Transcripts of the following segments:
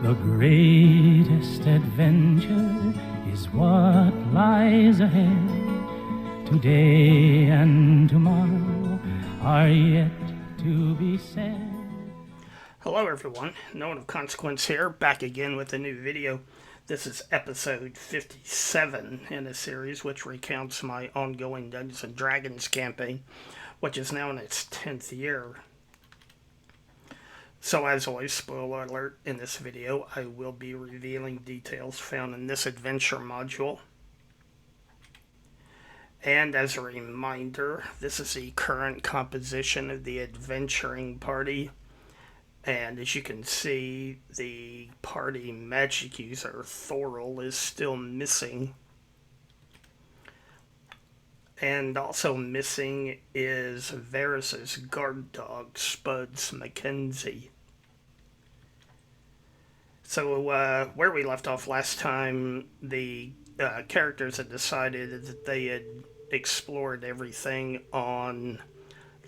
The greatest adventure is what lies ahead. Today and tomorrow are yet to be said. Hello everyone, No One of Consequence here, back again with a new video. This is episode 57 in a series which recounts my ongoing Dungeons & Dragons campaign, which is now in its 10th year. So as always, spoiler alert, in this video I will be revealing details found in this adventure module. And as a reminder, this is the current composition of the adventuring party. And as you can see, the party magic user, Thoril, is still missing. And also missing is Varys's guard dog, Spuds Mackenzie. So where we left off last time, the characters had decided that they had explored everything on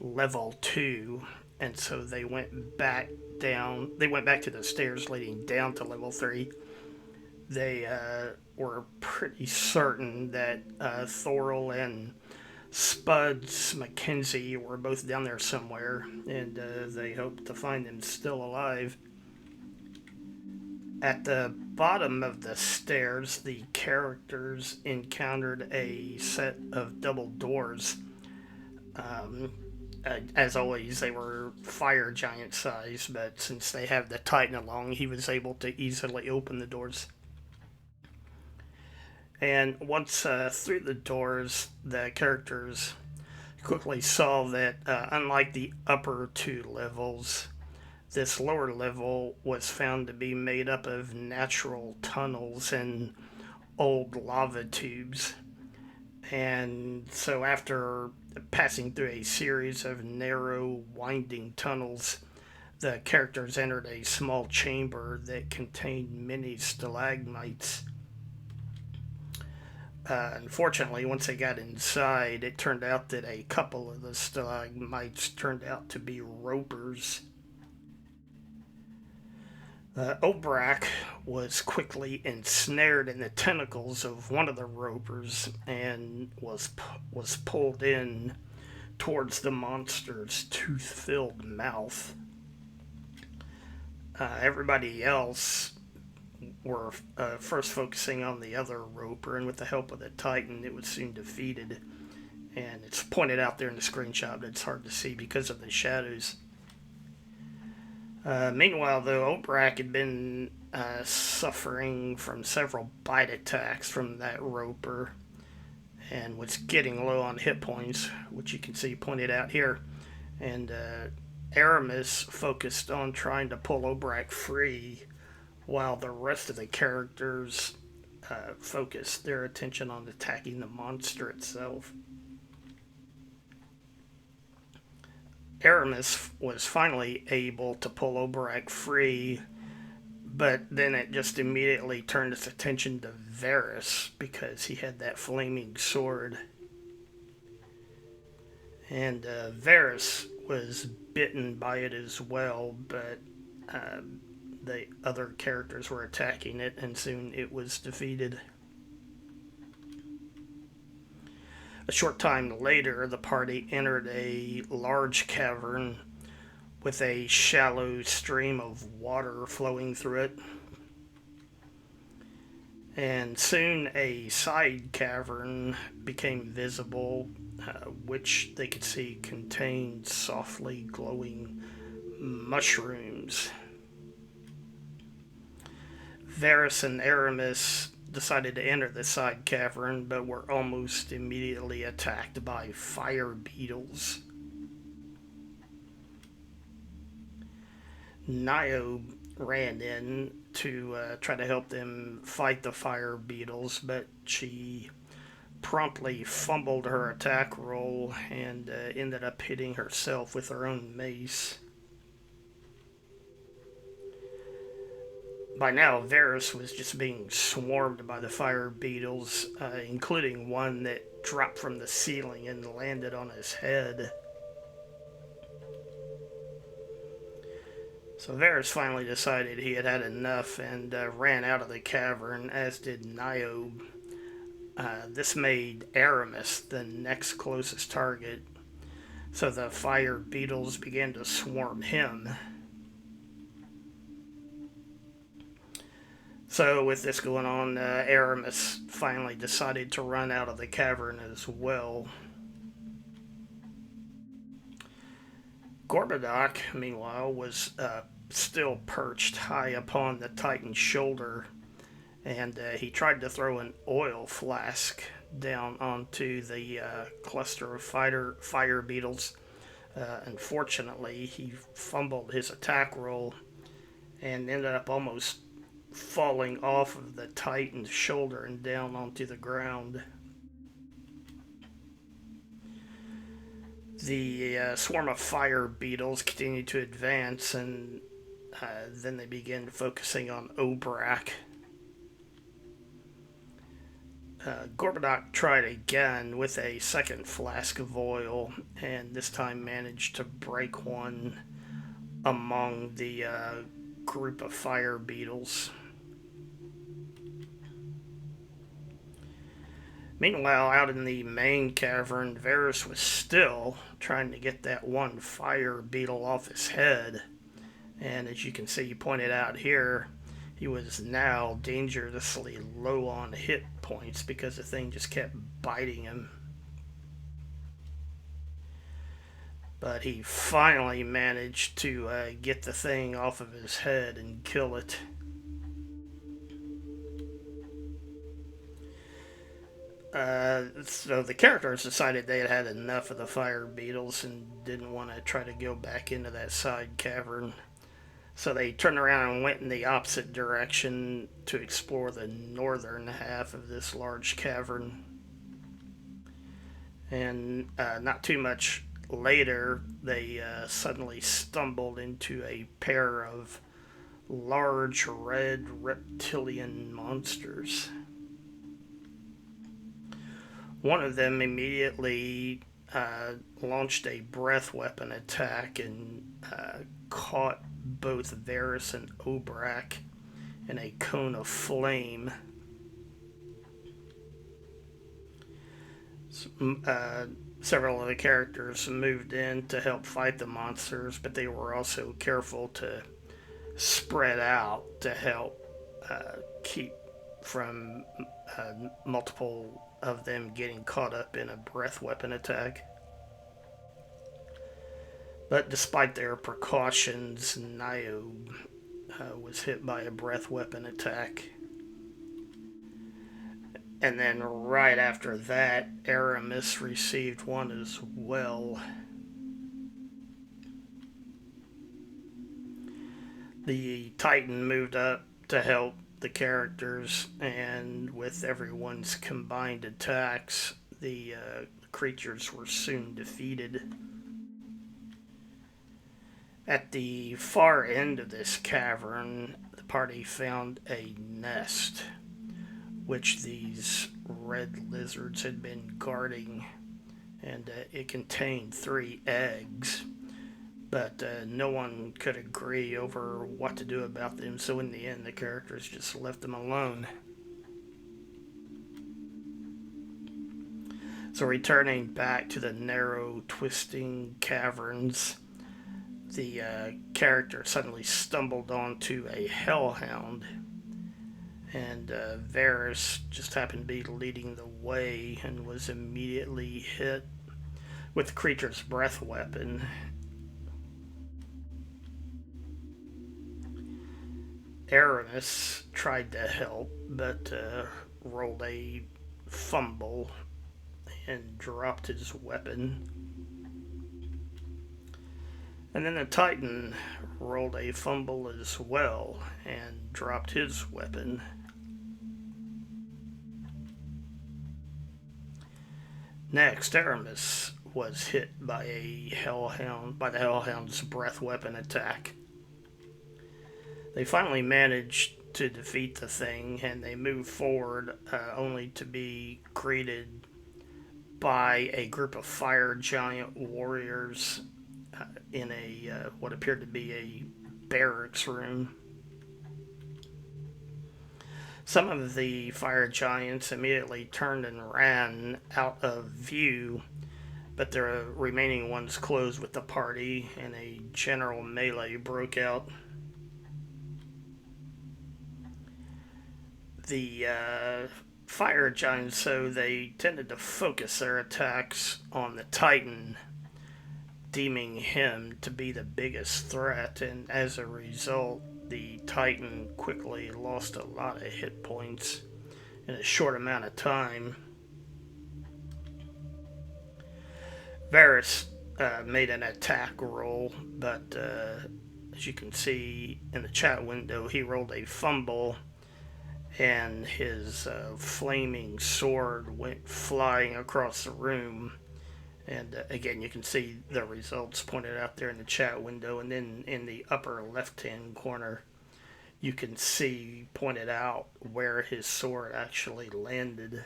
level 2, and so they went back down. They went back to the stairs leading down to level 3. They were pretty certain that Thoril and Spuds Mackenzie were both down there somewhere, and they hoped to find them still alive. At the bottom of the stairs, the characters encountered a set of double doors. As always, they were fire giant size, but since they have the Titan along, he was able to easily open the doors. And once through the doors, the characters quickly saw that unlike the upper two levels, this lower level was found to be made up of natural tunnels and old lava tubes. And so after passing through a series of narrow, winding tunnels, the characters entered a small chamber that contained many stalagmites. Unfortunately, once they got inside, it turned out that a couple of the stalagmites turned out to be ropers. Obrak was quickly ensnared in the tentacles of one of the ropers and was pulled in towards the monster's tooth-filled mouth. Everybody else were first focusing on the other roper, and with the help of the Titan, it was soon defeated. And it's pointed out there in the screenshot, but it's hard to see because of the shadows. Meanwhile, though, Obrak had been suffering from several bite attacks from that roper and was getting low on hit points, which you can see pointed out here. And Aramis focused on trying to pull Obrak free, while the rest of the characters focused their attention on attacking the monster itself. Aramis was finally able to pull Obrak free, but then it just immediately turned its attention to Varys because he had that flaming sword. And Varys was bitten by it as well, but the other characters were attacking it, and soon it was defeated. A short time later, the party entered a large cavern with a shallow stream of water flowing through it. And soon a side cavern became visible, which they could see contained softly glowing mushrooms. Varys and Aramis decided to enter the side cavern, but were almost immediately attacked by fire beetles. Niobe ran in to try to help them fight the fire beetles, but she promptly fumbled her attack roll and ended up hitting herself with her own mace. By now, Varys was just being swarmed by the fire beetles, including one that dropped from the ceiling and landed on his head. So Varys finally decided he had had enough and ran out of the cavern, as did Niobe. This made Aramis the next closest target, so the fire beetles began to swarm him. So, with this going on, Aramis finally decided to run out of the cavern as well. Gorbadoc, meanwhile, was still perched high upon the Titan's shoulder, and he tried to throw an oil flask down onto the cluster of fire beetles. Unfortunately, he fumbled his attack roll and ended up almost falling off of the Titan's shoulder and down onto the ground. The swarm of fire beetles continued to advance, and then they began focusing on Obrak. Gorbadoc tried again with a second flask of oil, and this time managed to break one among the group of fire beetles. Meanwhile, out in the main cavern, Varys was still trying to get that one fire beetle off his head. And as you can see pointed out here, he was now dangerously low on hit points because the thing just kept biting him. But he finally managed to get the thing off of his head and kill it. So the characters decided they had had enough of the fire beetles and didn't want to try to go back into that side cavern. So they turned around and went in the opposite direction to explore the northern half of this large cavern. And not too much later, they suddenly stumbled into a pair of large red reptilian monsters. One of them immediately launched a breath weapon attack and caught both Varys and Obrak in a cone of flame. Several of the characters moved in to help fight the monsters, but they were also careful to spread out to help keep from multiple of them getting caught up in a breath weapon attack. But despite their precautions, Niobe was hit by a breath weapon attack. And then right after that, Aramis received one as well. The Titan moved up to help the characters, and with everyone's combined attacks, the creatures were soon defeated. At the far end of this cavern, the party found a nest, which these red lizards had been guarding, and it contained 3 eggs. But no one could agree over what to do about them, so in the end the characters just left them alone. So returning back to the narrow, twisting caverns, the character suddenly stumbled onto a hellhound, and Varys just happened to be leading the way and was immediately hit with the creature's breath weapon. Aramis tried to help, but rolled a fumble and dropped his weapon. And then the Titan rolled a fumble as well and dropped his weapon. Next, Aramis was hit by the hellhound's breath weapon attack. They finally managed to defeat the thing, and they moved forward only to be greeted by a group of fire giant warriors in a what appeared to be a barracks room. Some of the fire giants immediately turned and ran out of view, but the remaining ones closed with the party, and a general melee broke out. The fire giants, so they tended to focus their attacks on the Titan, deeming him to be the biggest threat, and as a result, the Titan quickly lost a lot of hit points in a short amount of time. Varus made an attack roll, but as you can see in the chat window, he rolled a fumble, and his flaming sword went flying across the room. And again, you can see the results pointed out there in the chat window. And then in the upper left-hand corner, you can see pointed out where his sword actually landed.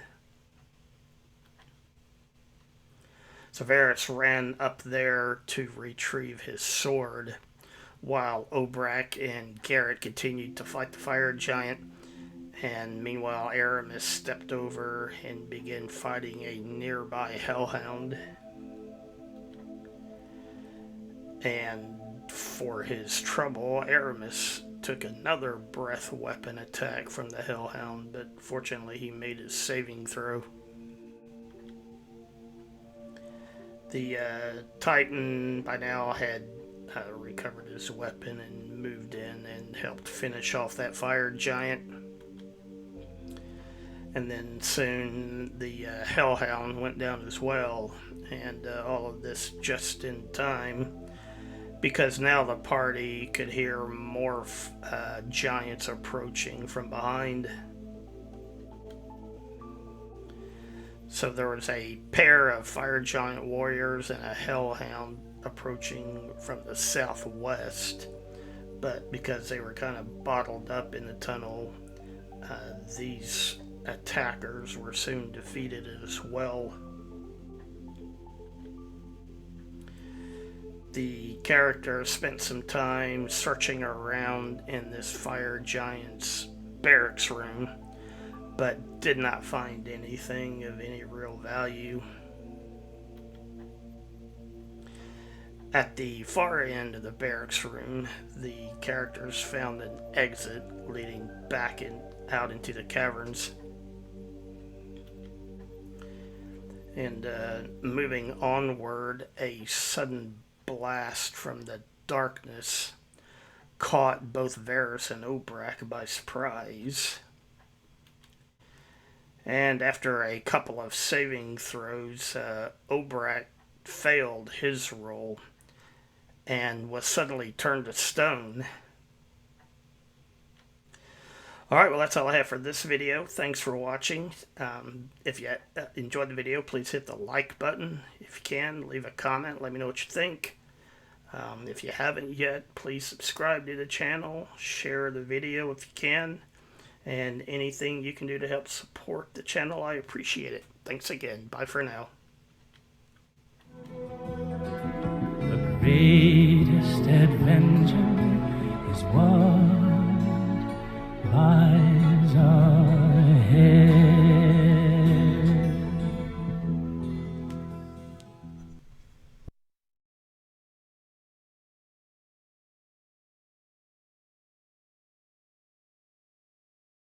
So Varus ran up there to retrieve his sword, while Obrak and Garrett continued to fight the fire giant. And meanwhile, Aramis stepped over and began fighting a nearby hellhound. And for his trouble, Aramis took another breath weapon attack from the hellhound, but fortunately he made his saving throw. The Titan by now had recovered his weapon and moved in and helped finish off that fire giant. And then soon the hellhound went down as well, and all of this just in time, because now the party could hear more giants approaching from behind. So there was a pair of fire giant warriors and a hellhound approaching from the southwest, but because they were kind of bottled up in the tunnel, these attackers were soon defeated as well. The characters spent some time searching around in this fire giant's barracks room, but did not find anything of any real value. At the far end of the barracks room, the characters found an exit leading back out into the caverns. And moving onward, a sudden blast from the darkness caught both Varus and Obrak by surprise. And after a couple of saving throws, Obrak failed his roll and was suddenly turned to stone. Alright, well that's all I have for this video. Thanks for watching. If you enjoyed the video, please hit the like button. If you can, leave a comment. Let me know what you think. If you haven't yet, please subscribe to the channel. Share the video if you can. And anything you can do to help support the channel, I appreciate it. Thanks again. Bye for now. The greatest adventure is what